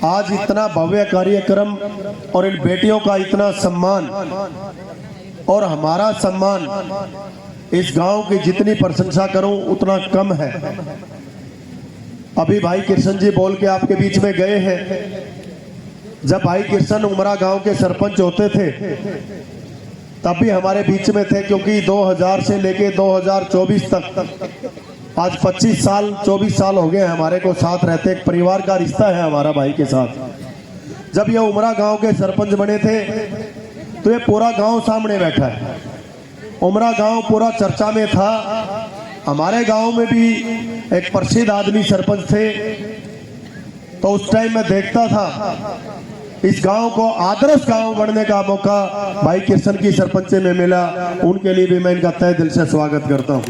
आज इतना भव्य कार्यक्रम और इन बेटियों का इतना सम्मान और हमारा सम्मान, इस गांव की जितनी प्रशंसा करूं उतना कम है। अभी भाई कृष्ण जी बोल के आपके बीच में गए हैं। जब भाई कृष्ण उमरा गांव के सरपंच होते थे तब भी हमारे बीच में थे, क्योंकि 2000 से लेके 2024 तक आज 25 साल 24 साल हो गए हमारे को साथ रहते। एक परिवार का रिश्ता है हमारा भाई के साथ। जब ये उमरा गांव के सरपंच बने थे तो ये पूरा गांव सामने बैठा है। उमरा गांव पूरा चर्चा में था। हमारे गांव में भी एक प्रसिद्ध आदमी सरपंच थे, तो उस टाइम मैं देखता था इस गांव को आदर्श गांव बनने का मौका भाई कृष्ण की सरपंच में मिला। उनके लिए भी मैं इनका तहे दिल से स्वागत करता हूं।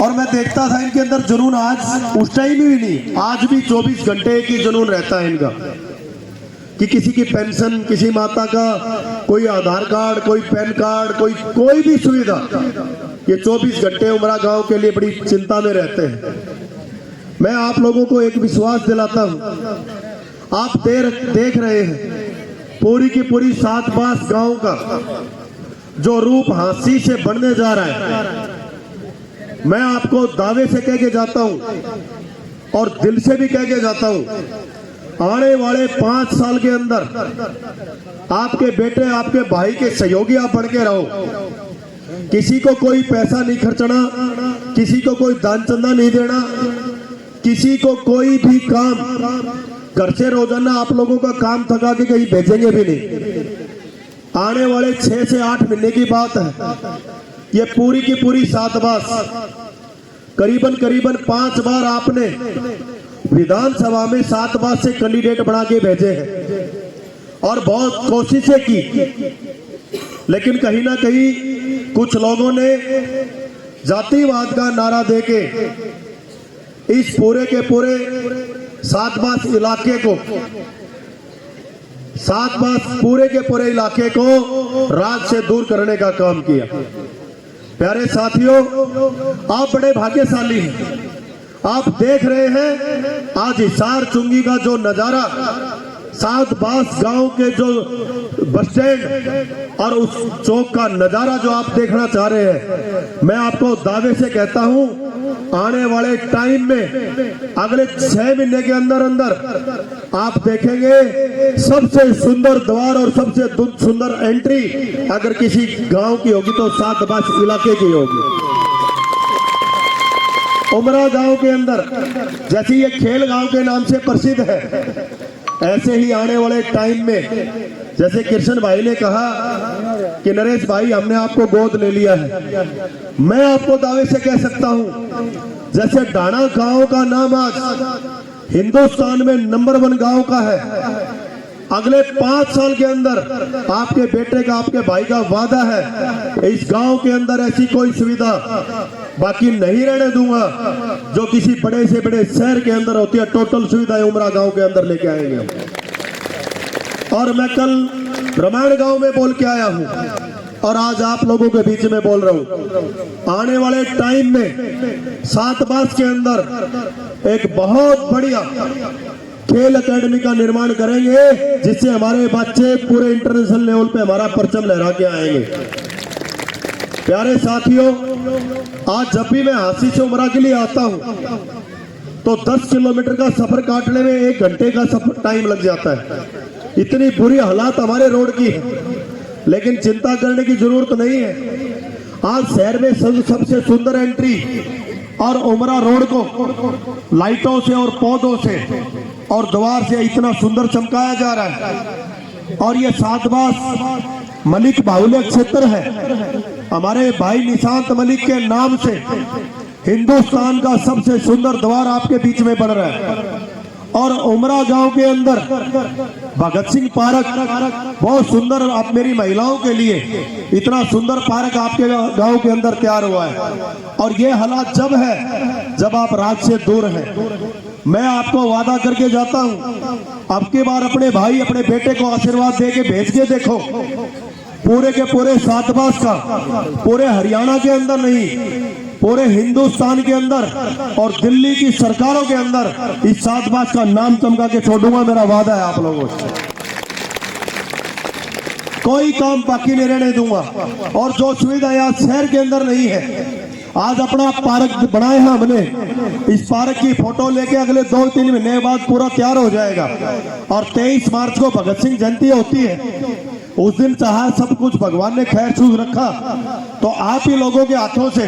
और मैं देखता था इनके अंदर जुनून, आज उस टाइम भी नहीं, आज भी 24 घंटे की जुनून रहता है इनका, कि किसी की पेंशन, किसी माता का कोई आधार कार्ड, कोई पैन कार्ड, कोई भी सुविधा, ये 24 घंटे उमरा गांव के लिए बड़ी चिंता में रहते हैं। मैं आप लोगों को एक विश्वास दिलाता हूं, आप देख रहे हैं पूरी की पूरी सात बास गांव का जो रूप हांसी से बढ़ने जा रहा है। मैं आपको दावे से कह के जाता हूं और दिल से भी कह के जाता हूं, आने वाले 5 साल के अंदर आपके बेटे, आपके भाई के सहयोगी आप बन के रहो। किसी को कोई पैसा नहीं खर्चना, किसी को कोई दान चंदा नहीं देना, किसी को कोई भी काम घर से रोजाना आप लोगों का काम थका के कहीं भेजेंगे भी नहीं। आने वाले 6 से 8 महीने की बात है। ये पूरी की पूरी सात बास करीबन 5 बार आपने विधानसभा में 7 बार से कैंडिडेट बना के भेजे हैं और बहुत कोशिशें की, लेकिन कहीं ना कहीं कुछ लोगों ने जातिवाद का नारा देके इस पूरे के पूरे सात बास इलाके को, सात बास पूरे के पूरे इलाके को राज से दूर करने का काम किया। प्यारे साथियों, आप बड़े भाग्यशाली हैं। आप देख रहे हैं आज हिसार चुंगी का जो नजारा, सात बास गांव के जो बस स्टैंड और उस चौक का नजारा जो आप देखना चाह रहे हैं, मैं आपको दावे से कहता हूं आने वाले टाइम में अगले 6 महीने के अंदर अंदर आप देखेंगे सबसे सुंदर द्वार और सबसे सुंदर एंट्री अगर किसी गांव की होगी तो सात बास इलाके की होगी। उमरा गांव के अंदर जैसे ये खेल गांव के नाम से प्रसिद्ध है, ऐसे ही आने वाले टाइम में जैसे कृष्ण भाई ने कहा कि नरेश भाई हमने आपको गोद ले लिया है, मैं आपको दावे से कह सकता हूं जैसे डाणा गांव का नाम आज हिंदुस्तान में नंबर 1 गांव का है, अगले 5 साल के अंदर आपके बेटे का, आपके भाई का वादा है इस गांव के अंदर ऐसी कोई सुविधा बाकी नहीं रहने दूंगा जो किसी बड़े से बड़े शहर के अंदर होती है। टोटल सुविधाएं उमरा गांव के अंदर लेके आएंगे। और मैं कल रामायण गांव में बोल के आया हूं और आज आप लोगों के बीच में बोल रहा हूं, आने वाले टाइम में सात बास के अंदर एक बहुत बढ़िया खेल एकेडमी का निर्माण करेंगे जिससे हमारे बच्चे पूरे इंटरनेशनल लेवल पे हमारा परचम लहरा के आएंगे। प्यारे साथियों, आज जब भी मैं हांसी से उमरा के लिए आता हूं तो 10 किलोमीटर का सफर काटने में 1 घंटे का सफर टाइम लग जाता है। इतनी बुरी हालात हमारे रोड की है, लेकिन चिंता करने की जरूरत नहीं है। आज शहर में सबसे सुंदर एंट्री और उमरा रोड को लाइटों से और पौधों से और द्वार से इतना सुंदर चमकाया जा रहा है। और ये सात बास मलिक बाहुल्य क्षेत्र है। हमारे भाई निशांत मलिक के नाम से हिंदुस्तान का सबसे सुंदर द्वार आपके बीच में बन रहा है। और उमरा गांव के अंदर भगत सिंह पार्क बहुत सुंदर, आप मेरी महिलाओं के लिए इतना सुंदर पार्क आपके गांव के अंदर तैयार हुआ है। और ये हालात जब है जब आप राज से दूर हैं। मैं आपको वादा करके जाता हूं, अब की बार अपने भाई, अपने बेटे को आशीर्वाद दे के भेज के देखो, पूरे के पूरे सात बास का, पूरे हरियाणा के अंदर नहीं, पूरे हिंदुस्तान के अंदर और दिल्ली की सरकारों के अंदर इस सातबाज का नाम चमका के छोड़ूंगा, मेरा वादा है आप लोगों से। कोई काम बाकी नहीं रहने दूंगा। और जो सुविधा यहाँ शहर के अंदर नहीं है, आज अपना पार्क बनाए हैं हमने, इस पार्क की फोटो लेके अगले 2-3 महीने बाद पूरा तैयार हो जाएगा। और 23 मार्च को भगत सिंह जयंती होती है, उस दिन चाहा सब कुछ भगवान ने खैर छूट रखा, तो आप ही लोगों के हाथों से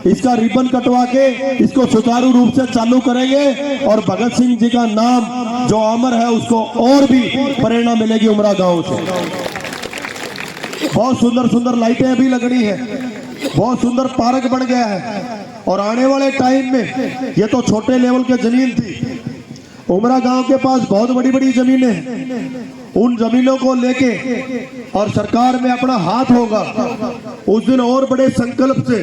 इसका रिबन कटवा के इसको सुचारू रूप से चालू करेंगे और भगत सिंह जी का नाम जो अमर है उसको और भी प्रेरणा मिलेगी उमरा गांव से। बहुत सुंदर सुंदर लाइटें अभी लगनी है, बहुत सुंदर पार्क बन गया है। और आने वाले टाइम में, ये तो छोटे लेवल की जमीन थी, उमरा गांव के पास बहुत बड़ी बड़ी जमीनें हैं। उन जमीनों को लेके और सरकार में अपना हाथ होगा, उस दिन और बड़े संकल्प से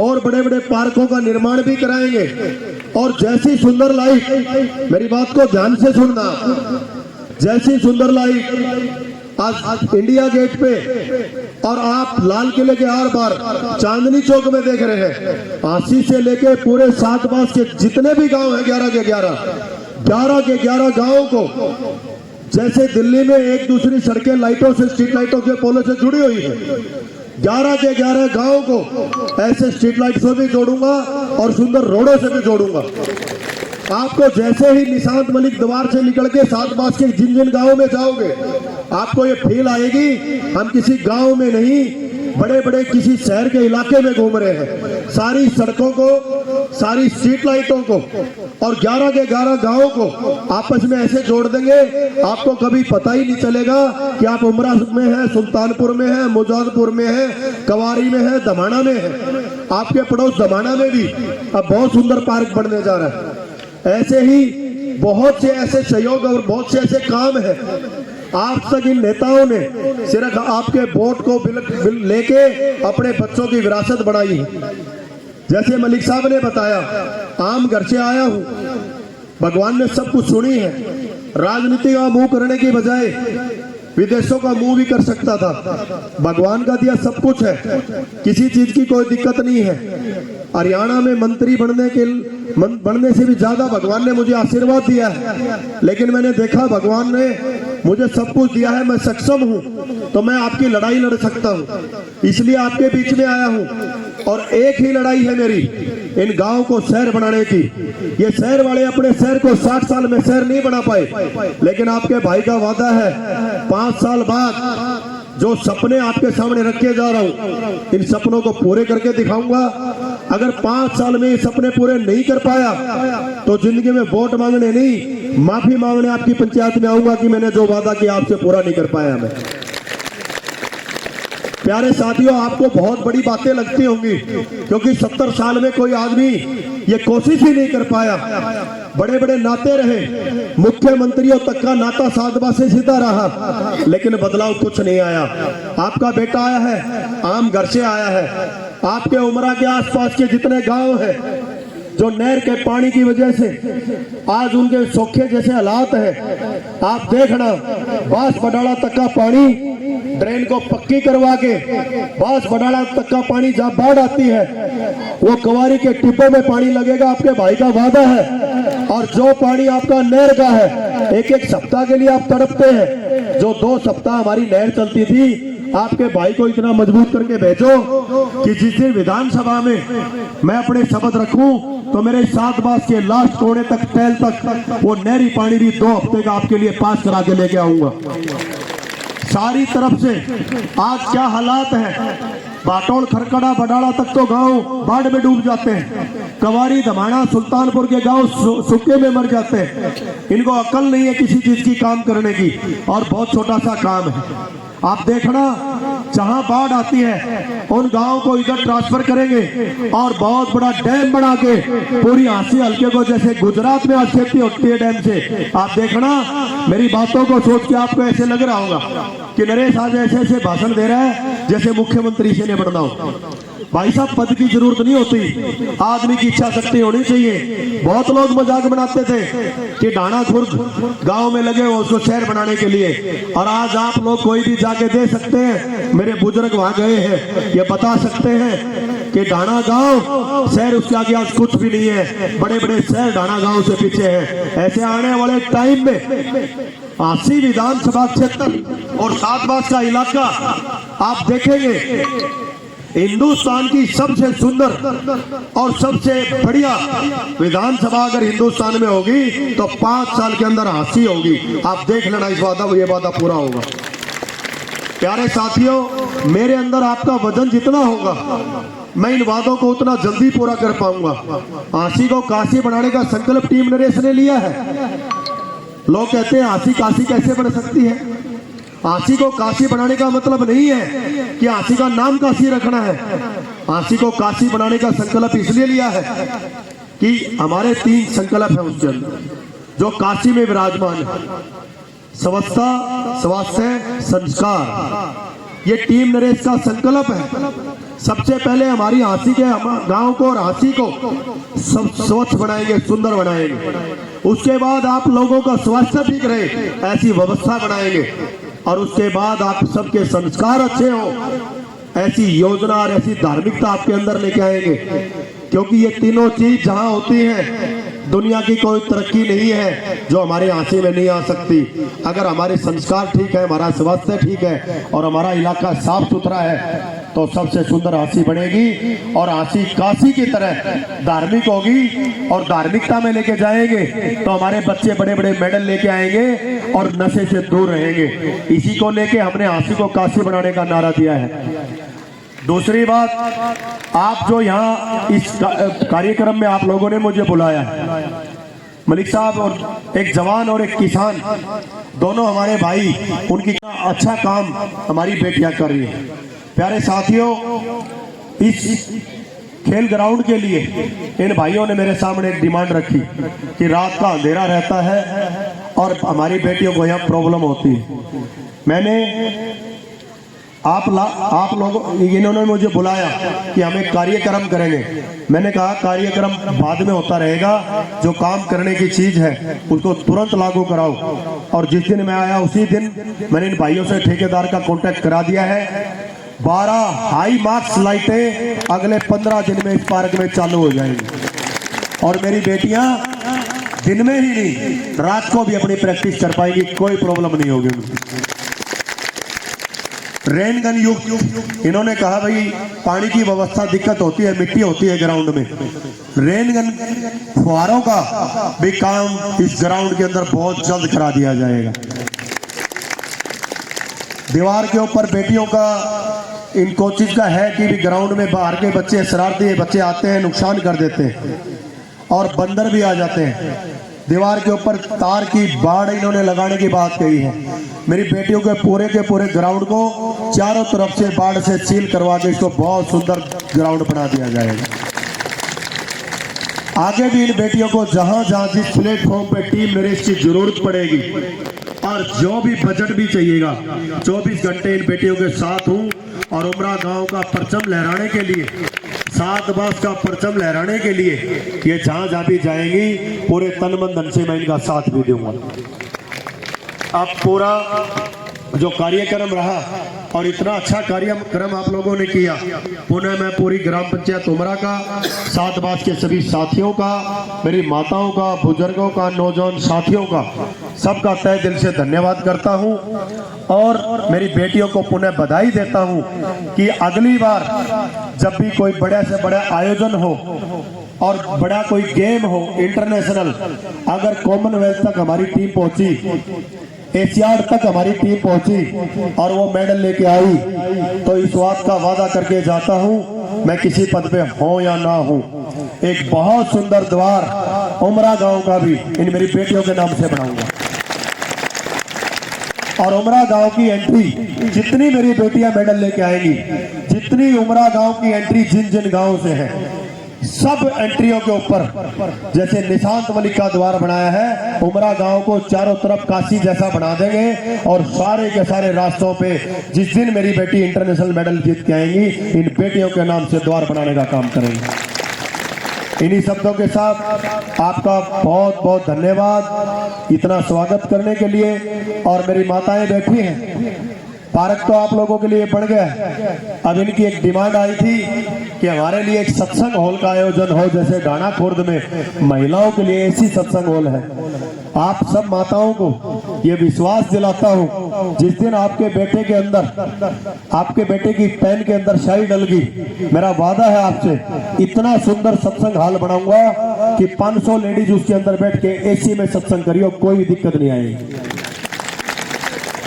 और बड़े बड़े पार्कों का निर्माण भी कराएंगे। और जैसी सुंदर लाइट, मेरी बात को ध्यान से सुनना, जैसी सुंदर लाइट आज इंडिया गेट पे और आप लाल किले के आर पार चांदनी चौक में देख रहे हैं, आशी से लेके पूरे सातबाज के जितने भी गांव हैं 11 के 11 गांवों को, जैसे दिल्ली में एक दूसरी सड़कें लाइटों से, स्ट्रीट लाइटों के पोलों से जुड़ी हुई है, 11 के 11 गांवों को ऐसे स्ट्रीट लाइट से भी जोड़ूंगा और सुंदर रोडों से भी जोड़ूंगा। आपको जैसे ही निशांत मलिक द्वार से निकल के सातबाज के जिन जिन गांवों में जाओगे, आपको ये फील आएगी हम किसी गांव में नहीं, बड़े बड़े किसी शहर के इलाके में घूम रहे हैं। सारी सड़कों को, सारी स्ट्रीट लाइटों को और 11 के 11 गांवों को आपस में ऐसे जोड़ देंगे, आपको कभी पता ही नहीं चलेगा कि आप उमरा में हैं, सुल्तानपुर में हैं, मुजादपुर में हैं, कवारी में हैं, दमाना में हैं। आपके पड़ोस दमाना में भी अब बहुत सुंदर पार्क बनने जा रहा है। ऐसे ही बहुत से ऐसे सहयोग और बहुत से ऐसे काम हैं। आज तक इन नेताओं ने सिर्फ आपके वोट को लेके अपने बच्चों की विरासत बनाई है। जैसे मलिक साहब ने बताया, आम घर से आया हूं, भगवान ने सब कुछ सुनी है। राजनीति का मुंह करने की बजाय विदेशों का मुंह भी कर सकता था। भगवान का दिया सब कुछ है, किसी चीज की कोई दिक्कत नहीं है। हरियाणा में मंत्री बनने से भी ज्यादा भगवान ने मुझे आशीर्वाद दिया है, लेकिन मैंने देखा भगवान ने मुझे सब कुछ दिया है, मैं सक्षम हूँ, तो मैं आपकी लड़ाई लड़ सकता हूँ, इसलिए आपके बीच में आया हूँ। और एक ही लड़ाई है मेरी, इन गांव को शहर बनाने की। ये शहर वाले अपने शहर को 60 साल में शहर नहीं बना पाए, लेकिन आपके भाई का वादा है 5 साल बाद जो सपने आपके सामने रखे जा रहा हूं, इन सपनों को पूरे करके दिखाऊंगा। अगर 5 साल में ये सपने पूरे नहीं कर पाया तो जिंदगी में वोट मांगने नहीं, माफी मांगने आपकी पंचायत में आऊंगा कि मैंने जो वादा किया आपसे पूरा नहीं कर पाया मैं। प्यारे साथियों, आपको बहुत बड़ी बातें लगती होंगी, क्योंकि 70 साल में कोई आदमी ये कोशिश ही नहीं कर पाया। बड़े बड़े नाते रहे, मुख्यमंत्रियों तक का नाता सातबाज से सीधा रहा, लेकिन बदलाव कुछ नहीं आया। आपका बेटा आया है, आम घर से आया है। आपके उमरा के आसपास के जितने गांव हैं, जो नहर के पानी की वजह से आज उनके सोखे जैसे हालात है, आप देखना बांस बडाला तक का पानी, ड्रेन को पक्की करवा के बांस बडाला तक का पानी जहाँ बाढ़ आती है वो कवारी के टिब्बों में पानी लगेगा, आपके भाई का वादा है। और जो पानी आपका नहर का है, एक एक सप्ताह के लिए आप तड़पते हैं। जो 2 सप्ताह हमारी नहर चलती थी, आपके भाई को इतना मजबूत करके भेजो कि जिस दिन विधानसभा में मैं अपने शपथ रखूं तो मेरे सातबाज के लास्ट कोने तक, तैल तक वो नहरी पानी भी 2 हफ्ते का आपके लिए पास करा के लेके आऊंगा। सारी तरफ से आज क्या हालात है, बाटोल खरकड़ा बडाला तक तो गांव बाढ़ में डूब जाते हैं, कवारी धमाना सुल्तानपुर के गांव सूखे में मर जाते हैं। इनको अकल नहीं है किसी चीज की काम करने की, और बहुत छोटा सा काम है। आप देखना, जहां बाढ़ आती है उन गांवों को इधर ट्रांसफर करेंगे और बहुत बड़ा डैम बना के पूरी हांसी हल्के को, जैसे गुजरात में आज खेती होती है डैम से, आप देखना। मेरी बातों को सोच के आपको ऐसे लग रहा होगा कि नरेश आज ऐसे ऐसे भाषण दे रहा है जैसे मुख्यमंत्री से नहीं बनना हो। भाई साहब, पद की जरूरत नहीं होती, आदमी की इच्छा शक्ति होनी चाहिए। बहुत लोग मजाक बनाते थे कि ढाणा खुर्द गांव में लगे हो उसको शहर बनाने के लिए, और आज आप लोग कोई भी जाके दे सकते हैं। मेरे बुजुर्ग वहां गए हैं, ये बता सकते हैं कि ढाणा गांव शहर उसके आगे आज कुछ भी नहीं है, बड़े बड़े शहर ढाणा गांव से पीछे हैं। ऐसे आने वाले टाइम में 80 विधानसभा क्षेत्र और 7 बास का इलाका आप देखेंगे, हिंदुस्तान की सबसे सुंदर और सबसे बढ़िया विधानसभा अगर हिंदुस्तान में होगी तो 5 साल के अंदर 80 होगी। आप देख लेना, इस ये वादा पूरा होगा। प्यारे साथियों, मेरे अंदर आपका वजन जितना होगा मैं इन वादों को उतना जल्दी पूरा कर पाऊंगा। 80 को काशी बनाने का संकल्प टीम नरेश ने लिया है। लोग कहते हैं 80 काशी कैसे बन सकती है? 80 को काशी बनाने का मतलब नहीं है कि 80 का नाम काशी रखना है। 80 को काशी बनाने का संकल्प इसलिए लिया है कि हमारे 3 संकल्प है उसके अंदर जो काशी में विराजमान है। स्वच्छता, स्वास्थ्य, संस्कार, ये टीम नरेश का संकल्प है। सबसे पहले हमारी हांसी के गांव को और हांसी को स्वच्छ बनाएंगे, सुंदर बनाएंगे। उसके बाद आप लोगों का स्वास्थ्य ठीक रहे ऐसी व्यवस्था बनाएंगे और उसके बाद आप सबके संस्कार अच्छे हो ऐसी योजना और ऐसी धार्मिकता आपके अंदर लेके आएंगे। क्योंकि ये तीनों चीज जहां होती है दुनिया की कोई तरक्की नहीं है जो हमारे हांसी में नहीं आ सकती। अगर हमारे संस्कार ठीक है, हमारा स्वास्थ्य ठीक है और हमारा इलाका साफ सुथरा है तो सबसे सुंदर हांसी बनेगी और हांसी काशी की तरह धार्मिक होगी और धार्मिकता में लेके जाएंगे तो हमारे बच्चे बड़े बड़े मेडल लेके आएंगे और नशे से दूर रहेंगे। इसी को लेके हमने हांसी को काशी बनाने का नारा दिया है। दूसरी बात, आप जो यहाँ इस कार्यक्रम में आप लोगों ने मुझे बुलाया है, मलिक साहब और एक जवान और एक किसान दोनों हमारे भाई, उनकी अच्छा काम हमारी बेटियां कर रही है। प्यारे साथियों, इस खेल ग्राउंड के लिए इन भाइयों ने मेरे सामने एक डिमांड रखी कि रात का अंधेरा रहता है और हमारी बेटियों को यहाँ प्रॉब्लम होती है। मैंने आप लोगों, इन्होंने मुझे बुलाया कि हम एक कार्यक्रम करेंगे। मैंने कहा कार्यक्रम बाद में होता रहेगा, जो काम करने की चीज है उसको तुरंत लागू कराओ। और जिस दिन मैं आया उसी दिन मैंने इन भाइयों से ठेकेदार का कांटेक्ट करा दिया है। 12 हाई मार्क्स लाइटें अगले 15 दिन में इस पार्क में चालू हो जाएंगी और मेरी बेटियां दिन में ही नहीं रात को भी अपनी प्रैक्टिस कर पाएंगी, कोई प्रॉब्लम नहीं होगी उनकी। रेन गन युक्त, इन्होंने कहा भाई पानी की व्यवस्था दिक्कत होती है, मिट्टी होती है ग्राउंड में, रेन गन फुहारों का भी काम इस ग्राउंड के अंदर बहुत जल्द करा दिया जाएगा। दीवार के ऊपर बेटियों का, इन कोचिज का है कि भी ग्राउंड में बाहर के बच्चे, शरारती बच्चे आते हैं, नुकसान कर देते हैं और बंदर भी आ जाते हैं। दीवार के ऊपर तार की बाड़ इन्होंने लगाने की बात कही है। मेरी बेटियों के पूरे ग्राउंड को चारों तरफ से बाड़ से सील करवा के इसको बहुत सुंदर ग्राउंड बना दिया जाएगा। आगे भी इन बेटियों को जहां जहां जिस प्लेटफॉर्म पे टीम नरेश की जरूरत पड़ेगी और जो भी बजट भी चाहिएगा 24 घंटे इन बेटियों के साथ हूं और उमरा गांव का परचम लहराने के लिए, 7 बास का परचम लहराने के लिए ये जहां जहां भी जाएंगी पूरे तन मन धन से मैं इनका साथ भी दूंगा। अब पूरा जो कार्यक्रम रहा और इतना अच्छा कार्यक्रम आप लोगों ने किया, पुनः मैं पूरी ग्राम पंचायत उमरा का, 7 बास के सभी साथियों का, मेरी माताओं का, बुजुर्गों का, नौजवान साथियों का, सबका तहे दिल से धन्यवाद करता हूं और मेरी बेटियों को पुनः बधाई देता हूं कि अगली बार जब भी कोई बड़े से बड़ा आयोजन हो और बड़ा कोई गेम हो इंटरनेशनल, अगर कॉमनवेल्थ तक हमारी टीम पहुंची, एशियाड तक हमारी टीम पहुंची और वो मेडल लेके आई, तो इस बात का वादा करके जाता हूं मैं किसी पद पे हो या ना हूं, एक बहुत सुंदर द्वार उमरा गांव का भी इन मेरी बेटियों के नाम से बनाऊंगा। और उमरा गांव की एंट्री, जितनी मेरी बेटियां मेडल लेके आएंगी, जितनी उमरा गांव की एंट्री जिन जिन गांव से है, सब एंट्रियों के ऊपर जैसे निशांत मलिक का द्वार बनाया है, उमरा गांव को चारों तरफ काशी जैसा बना देंगे और सारे के सारे रास्तों पे जिस दिन मेरी बेटी इंटरनेशनल मेडल जीत के आएंगी, इन बेटियों के नाम से द्वार बनाने का काम करेंगे। इन्हीं शब्दों के साथ आपका बहुत बहुत धन्यवाद इतना स्वागत करने के लिए। और मेरी माताएं बैठी हैं, पार्क तो आप लोगों के लिए बढ़ गया है। अब इनकी एक डिमांड आई थी कि हमारे लिए एक सत्संग हॉल का आयोजन हो, जैसे डाणा खुर्द में महिलाओं के लिए ऐसी सत्संग हॉल है। आप सब माताओं को ये विश्वास दिलाता हूँ, जिस दिन आपके बेटे के अंदर, आपके बेटे की पैन के अंदर शाही डलगी, मेरा वादा है आपसे, इतना सुंदर सत्संग हॉल बनाऊंगा कि 500 लेडीज उसके अंदर बैठ के एसी में सत्संग करियो, कोई दिक्कत नहीं आएगी।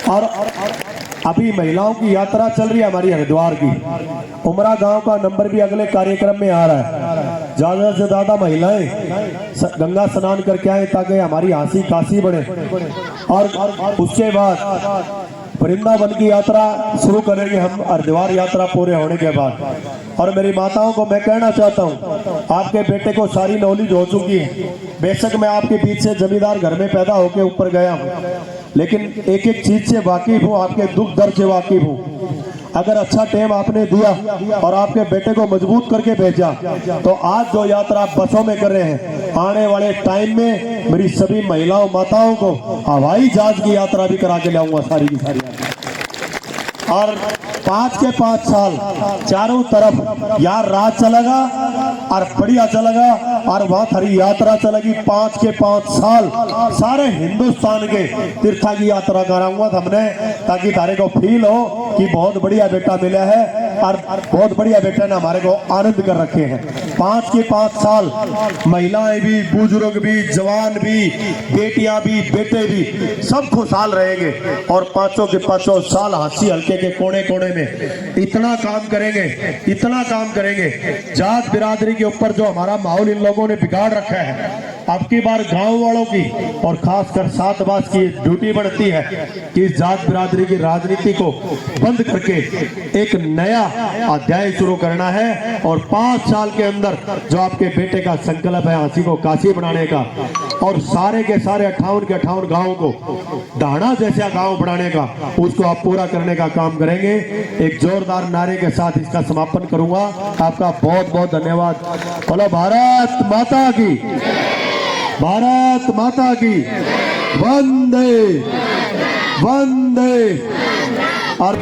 और अभी महिलाओं की यात्रा चल रही है हमारी हरिद्वार की। उमरा गांव का नंबर भी अगले कार्यक्रम में आ रहा है। ज्यादा से ज्यादा महिलाएं गंगा स्नान करके आए ताकि हमारी हांसी काशी बढ़े। और उसके बाद वृंदावन की यात्रा शुरू करेंगे हम, हरिद्वार यात्रा पूरे होने के बाद। और मेरी माताओं को मैं कहना चाहता हूँ, आपके बेटे को सारी नॉलेज हो चुकी है। बेशक मैं आपके बीच से जमींदार घर में पैदा होके ऊपर गया हूँ, लेकिन एक एक चीज से वाकिफ हूँ, आपके दुख दर्द से वाकिफ हूँ। अगर अच्छा टाइम आपने दिया और आपके बेटे को मजबूत करके भेजा, तो आज जो यात्रा आप बसों में कर रहे हैं, आने वाले टाइम में मेरी सभी महिलाओं माताओं को हवाई जहाज की यात्रा भी करा के लाऊंगा, सारी की सारी। और 5 के 5 साल चारों तरफ यार राज चलेगा और बढ़िया चलेगा, और वहां थारी यात्रा चलेगी 5 के 5 साल। सारे हिंदुस्तान के तीर्था की यात्रा कराऊंगा हमने, ताकि तारे को फील हो कि बहुत बढ़िया बेटा मिला है और बहुत बढ़िया बेटा ने हमारे को आनंद कर रखे हैं। 5 के 5 साल महिलाएं भी, बुजुर्ग भी, जवान भी, बेटियां भी, बेटे भी, सब खुशहाल रहेंगे। और 5 के 5 साल हंसी हल्के के कोने कोने में इतना काम करेंगे, इतना काम करेंगे। जात बिरादरी के ऊपर जो हमारा माहौल इन लोगों ने बिगाड़ रखा है, अब की बार गांव वालों की और खासकर सातवास की ड्यूटी बढ़ती है कि इस जात बिरादरी की राजनीति को बंद करके एक नया अध्याय शुरू करना है। और 5 साल के अंदर जो आपके बेटे का संकल्प है हांसी को काशी बनाने का, और सारे के सारे 58 के 58 गाँव को डाणा जैसा गाँव बनाने का, उसको आप पूरा करने का काम करेंगे। एक जोरदार नारे के साथ इसका समापन करूंगा। आपका बहुत बहुत धन्यवाद। बोलो भारत माता की, भारत माता की, वंदे वंदे। और